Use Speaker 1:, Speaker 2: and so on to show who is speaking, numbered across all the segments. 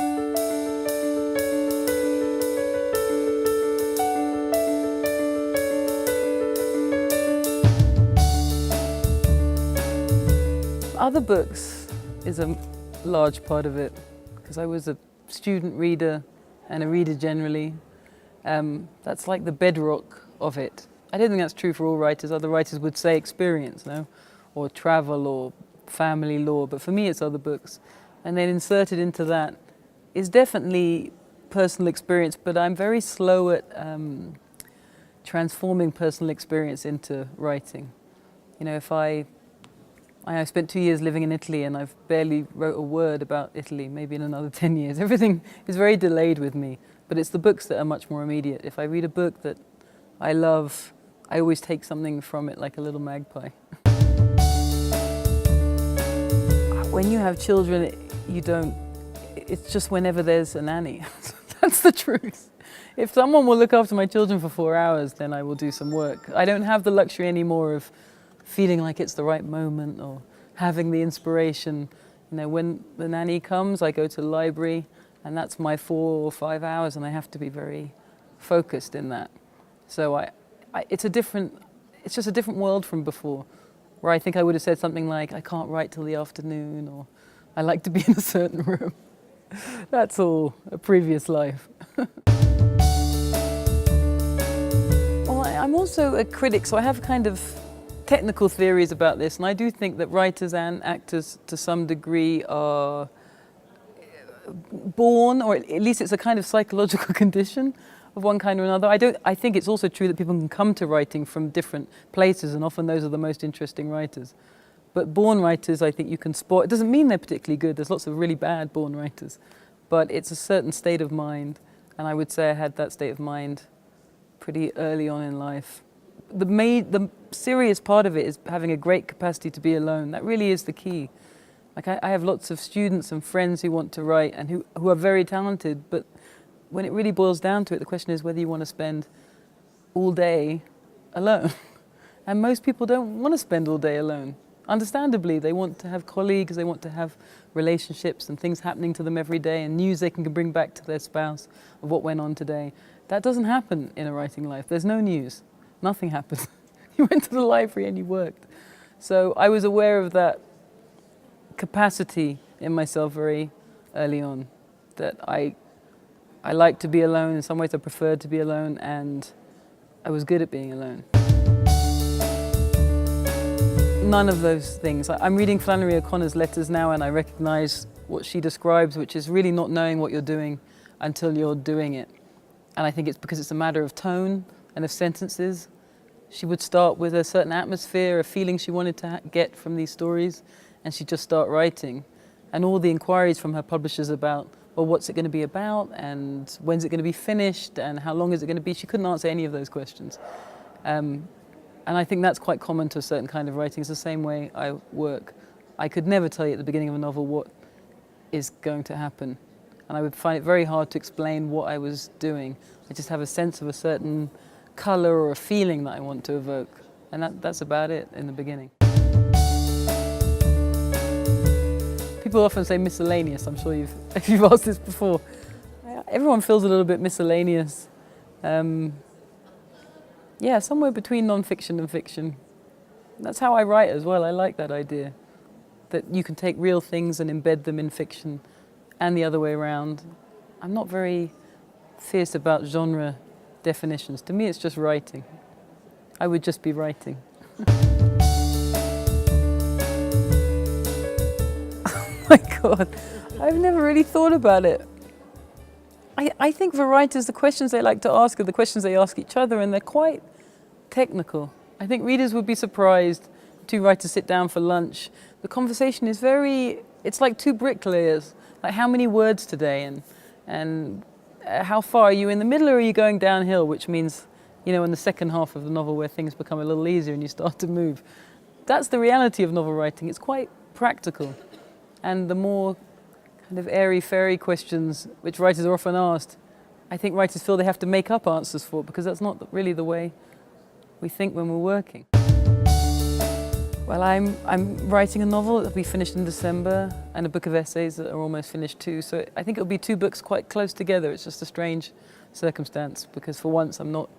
Speaker 1: Other books is a large part of it, because I was a student reader and a reader generally. That's like the bedrock of it. I don't think that's true for all writers. Other writers would say experience, no? Or travel or family law, but for me it's other books. And then inserted into that is definitely personal experience, but I'm very slow at transforming personal experience into writing. You know, if I spent 2 years living in Italy and I've barely wrote a word about Italy, maybe in another 10 years. Everything is very delayed with me, but it's the books that are much more immediate. If I read a book that I love, I always take something from it like a little magpie. When you have children, it's just whenever there's a nanny. That's the truth. If someone will look after my children for 4 hours, then I will do some work. I don't have the luxury anymore of feeling like it's the right moment or having the inspiration. You know, when the nanny comes, I go to the library and that's my 4 or 5 hours and I have to be very focused in that. So it's just a different world from before, where I think I would have said something like, I can't write till the afternoon, or I like to be in a certain room. That's all a previous life. Well, I'm also a critic, so I have kind of technical theories about this, and I do think that writers and actors to some degree are born, or at least it's a kind of psychological condition of one kind or another. I think it's also true that people can come to writing from different places, and often those are the most interesting writers. But born writers, I think you can spot. It doesn't mean they're particularly good. There's lots of really bad born writers, but it's a certain state of mind, and I would say I had that state of mind pretty early on in life. The serious part of it is having a great capacity to be alone. That really is the key. Like I have lots of students and friends who want to write and who are very talented, but when it really boils down to it, the question is whether you want to spend all day alone. And most people don't want to spend all day alone. Understandably, they want to have colleagues, they want to have relationships and things happening to them every day and news they can bring back to their spouse of what went on today. That doesn't happen in a writing life. There's no news. Nothing happens. You went to the library and you worked. So I was aware of that capacity in myself very early on, that I like to be alone. In some ways I preferred to be alone, and I was good at being alone. None of those things. I'm reading Flannery O'Connor's letters now, and I recognize what she describes, which is really not knowing what you're doing until you're doing it. And I think it's because it's a matter of tone and of sentences. She would start with a certain atmosphere, a feeling she wanted to get from these stories, and she'd just start writing. And all the inquiries from her publishers about, well, what's it going to be about, and when's it going to be finished, and how long is it going to be, she couldn't answer any of those questions. And I think that's quite common to a certain kind of writing. It's the same way I work. I could never tell you at the beginning of a novel what is going to happen. And I would find it very hard to explain what I was doing. I just have a sense of a certain colour or a feeling that I want to evoke. And that's about it in the beginning. People often say miscellaneous. I'm sure if you've asked this before. Everyone feels a little bit miscellaneous. Yeah, somewhere between non-fiction and fiction. That's how I write as well. I like that idea, that you can take real things and embed them in fiction, and the other way around. I'm not very fierce about genre definitions. To me, it's just writing. I would just be writing. Oh my God, I've never really thought about it. I think for writers, the questions they like to ask are the questions they ask each other, and they're quite technical. I think readers would be surprised. Two writers sit down for lunch. The conversation is it's like two bricklayers. Like, how many words today, and how far are you in the middle, or are you going downhill, which means, you know, in the second half of the novel where things become a little easier and you start to move. That's the reality of novel writing. It's quite practical. And the more kind of airy-fairy questions, which writers are often asked, I think writers feel they have to make up answers for, because that's not really the way we think when we're working. Well, I'm writing a novel that'll be finished in December and a book of essays that are almost finished too. So I think it'll be two books quite close together. It's just a strange circumstance because for once I'm not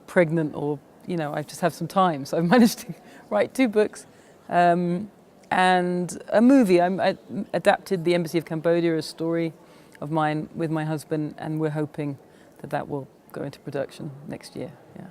Speaker 1: pregnant or, you know, I just have some time. So I've managed to write two books and a movie. I adapted The Embassy of Cambodia, a story of mine with my husband, and we're hoping that that will go into production next year. Yeah.